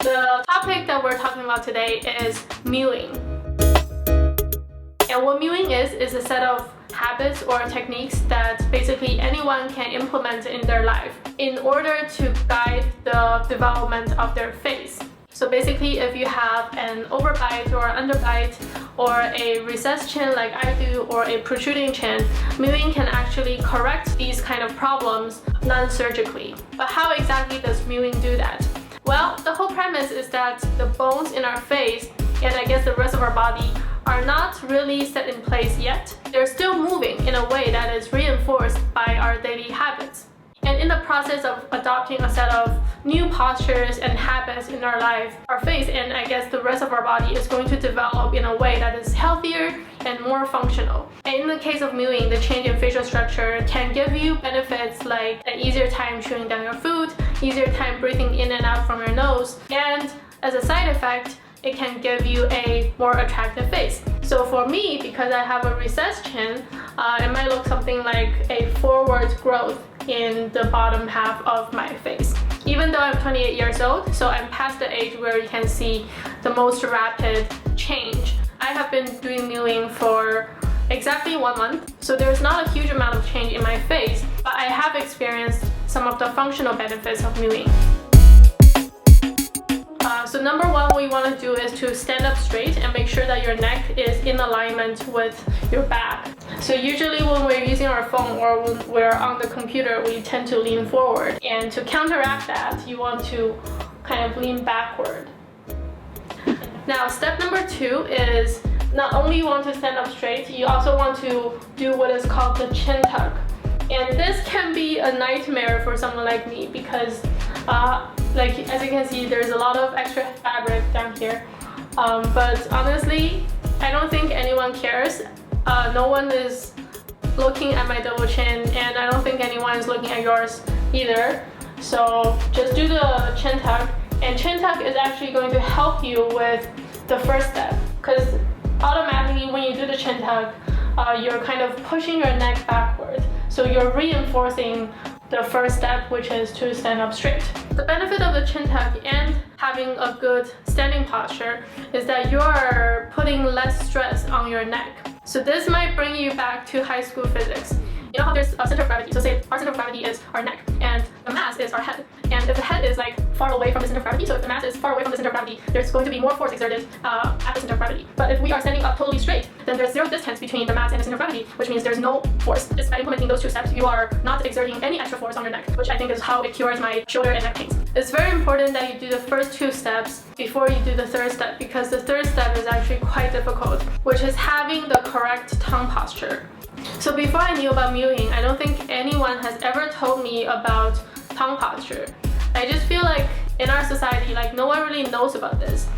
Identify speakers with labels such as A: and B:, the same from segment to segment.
A: The topic that we're talking about today is mewing. And what mewing is a set of habits or techniques that basically anyone can implement in their life in order to guide the development of their face. So basically, if you have an overbite or underbite or a recessed chin like I do or a protruding chin, mewing can actually correct these kind of problems non-surgically. But how exactly does mewing do that? Well, the whole premise is that the bones in our face and I guess the rest of our body are not really set in place yet. They're still moving in a way that is reinforced by our daily habits. And in the process of adopting a set of new postures and habits in our life, our face and I guess the rest of our body is going to develop in a way that is healthier and more functional. And in the case of mewing, the change in facial structure can give you benefits like an easier time chewing down your food, easier time breathing in and out from your nose, and as a side effect, it can give you a more attractive face. So for me, because I have a recessed chin, it might look something like a forward growth in the bottom half of my face. Even though I'm 28 years old, so I'm past the age where you can see the most rapid change. I have been doing mewing for exactly 1 month, so there's not a huge amount of change in my face, but I have experienced some of the functional benefits of mewing. So number one, what you want to do is to stand up straight and make sure that your neck is in alignment with your back. So usually when we're using our phone or when we're on the computer, we tend to lean forward. And to counteract that, you want to kind of lean backward. Now, step number two is not only you want to stand up straight, you also want to do what is called the chin tuck. And this can be a nightmare for someone like me because like as you can see, there's a lot of extra fabric down here. But honestly, I don't think anyone cares. No one is looking at my double chin, and I don't think anyone is looking at yours either. So just do the chin tuck, and chin tuck is actually going to help you with the first step, because automatically when you do the chin tuck, you're kind of pushing your neck backward. So you're reinforcing the first step, which is to stand up straight. The benefit of the chin tuck and having a good standing posture is that you're putting less stress on your neck. So this might bring you back to high school physics. You know how there's a center of gravity, so say our center of gravity is our neck and the mass is our head. And if the head is like far away from the center of gravity, so if the mass is far away from the center of gravity, there's going to be more force exerted at the center of gravity. But if we are standing up totally straight, then there's zero distance between the mass and the center of gravity, which means there's no force. Just by implementing those two steps, you are not exerting any extra force on your neck, which I think is how it cures my shoulder and neck pains. It's very important that you do the first two steps before you do the third step, because the third step is actually quite difficult, which is having the correct tongue posture. So before I knew about mewing, I don't think anyone has ever told me about tongue posture. I just feel like in our society, like no one really knows about this.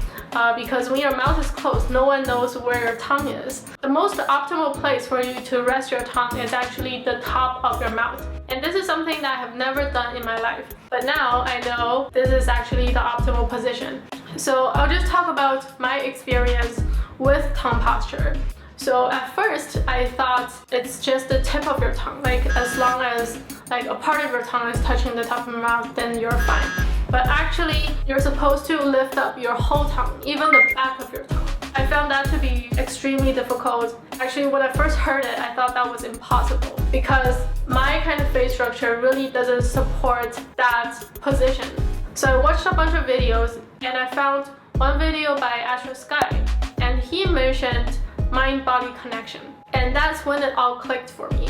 A: Because when your mouth is closed, no one knows where your tongue is. The most optimal place for you to rest your tongue is actually the top of your mouth. And this is something that I have never done in my life. But now I know this is actually the optimal position. So I'll just talk about my experience with tongue posture. So at first, I thought it's just the tip of your tongue. Like as long as like a part of your tongue is touching the top of your mouth, then you're fine. But actually, you're supposed to lift up your whole tongue, even the back of your tongue. I found that to be extremely difficult. Actually, when I first heard it, I thought that was impossible because my kind of face structure really doesn't support that position. So I watched a bunch of videos and I found one video by Astro Sky, and he mentioned mind-body connection, and that's when it all clicked for me.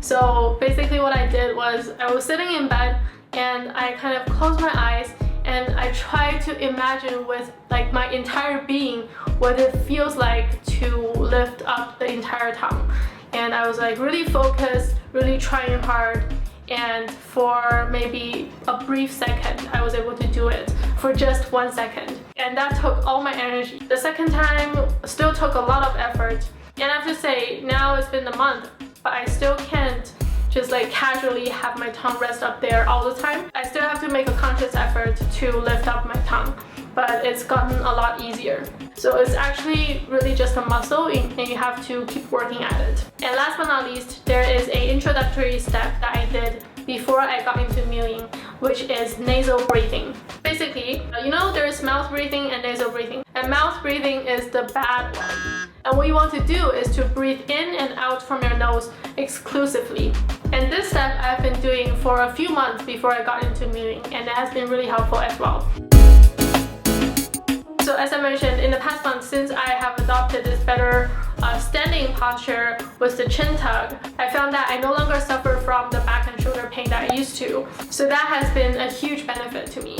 A: So basically what I did was I was sitting in bed and I kind of closed my eyes and I tried to imagine with like my entire being what it feels like to lift up the entire tongue. And I was like really focused, really trying hard, and for maybe a brief second I was able to do it for just 1 second, and that took all my energy. The second time still took a lot of effort, and I have to say now it's been a month, but I still can't just like casually have my tongue rest up there all the time. I still have to make a conscious effort to lift up my tongue, but it's gotten a lot easier. So it's actually really just a muscle and you have to keep working at it. And last but not least, there is an introductory step that I did before I got into MEWing, which is nasal breathing. Basically, you know, there's mouth breathing and nasal breathing, and mouth breathing is the bad one. And what you want to do is to breathe in and out from your nose exclusively. And this step I've been doing for a few months before I got into MEWing, and it has been really helpful as well. So as I mentioned, in the past month, since I have adopted this better standing posture with the chin tug, I found that I no longer suffer from the back and shoulder pain that I used to. So that has been a huge benefit to me.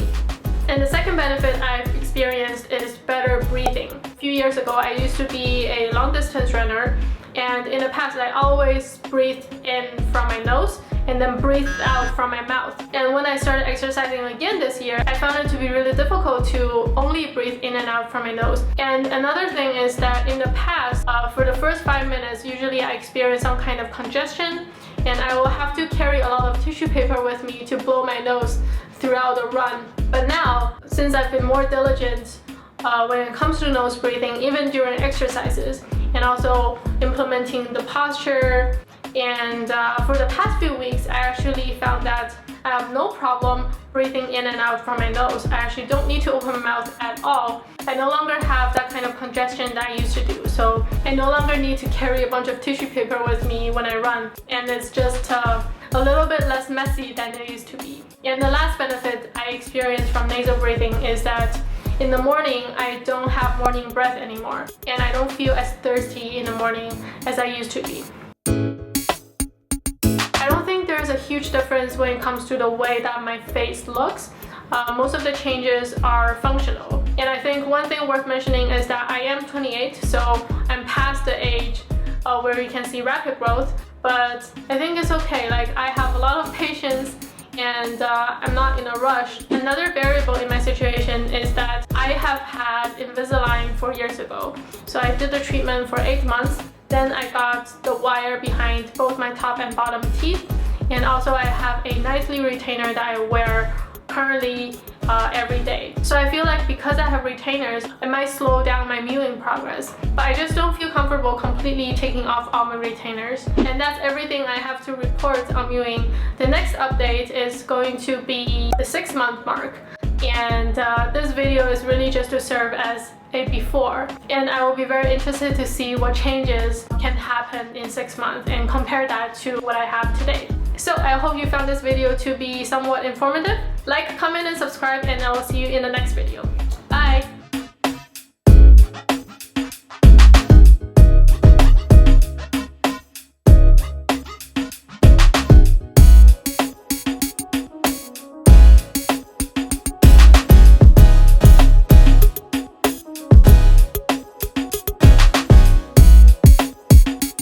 A: And the second benefit I've experienced is better breathing. A few years ago, I used to be a long distance runner, and in the past I always breathed in from my nose and then breathed out from my mouth. And when I started exercising again this year, I found it to be really difficult to only breathe in and out from my nose. And another thing is that in the past, for the first 5 minutes, usually I experience some kind of congestion, and I will have to carry a lot of tissue paper with me to blow my nose throughout the run. But now, since I've been more diligent when it comes to nose breathing, even during exercises, and also implementing the posture, and for the past few weeks, I actually found that I have no problem breathing in and out from my nose. I actually don't need to open my mouth at all. I no longer have that kind of congestion that I used to do. So I no longer need to carry a bunch of tissue paper with me when I run. And it's just a little bit less messy than it used to be. And the last benefit I experienced from nasal breathing is that in the morning, I don't have morning breath anymore. And I don't feel as thirsty in the morning as I used to be. I don't think there's a huge difference when it comes to the way that my face looks. Most of the changes are functional. And I think one thing worth mentioning is that I am 28, so I'm past the age where you can see rapid growth, but I think it's okay. Like, I have a lot of patience, and I'm not in a rush. Another variable in my situation is that I have had Invisalign 4 years ago. So I did the treatment for 8 months. Then I got the wire behind both my top and bottom teeth. And also I have a nightly retainer that I wear currently every day. So I feel like because I have retainers, it might slow down my MEWing progress. But I just don't feel comfortable completely taking off all my retainers. And that's everything I have to report on MEWing. The next update is going to be the 6-month mark. And this video is really just to serve as a before. And I will be very interested to see what changes can happen in 6 months and compare that to what I have today. So I hope you found this video to be somewhat informative. Like, comment, and subscribe, and I will see you in the next video.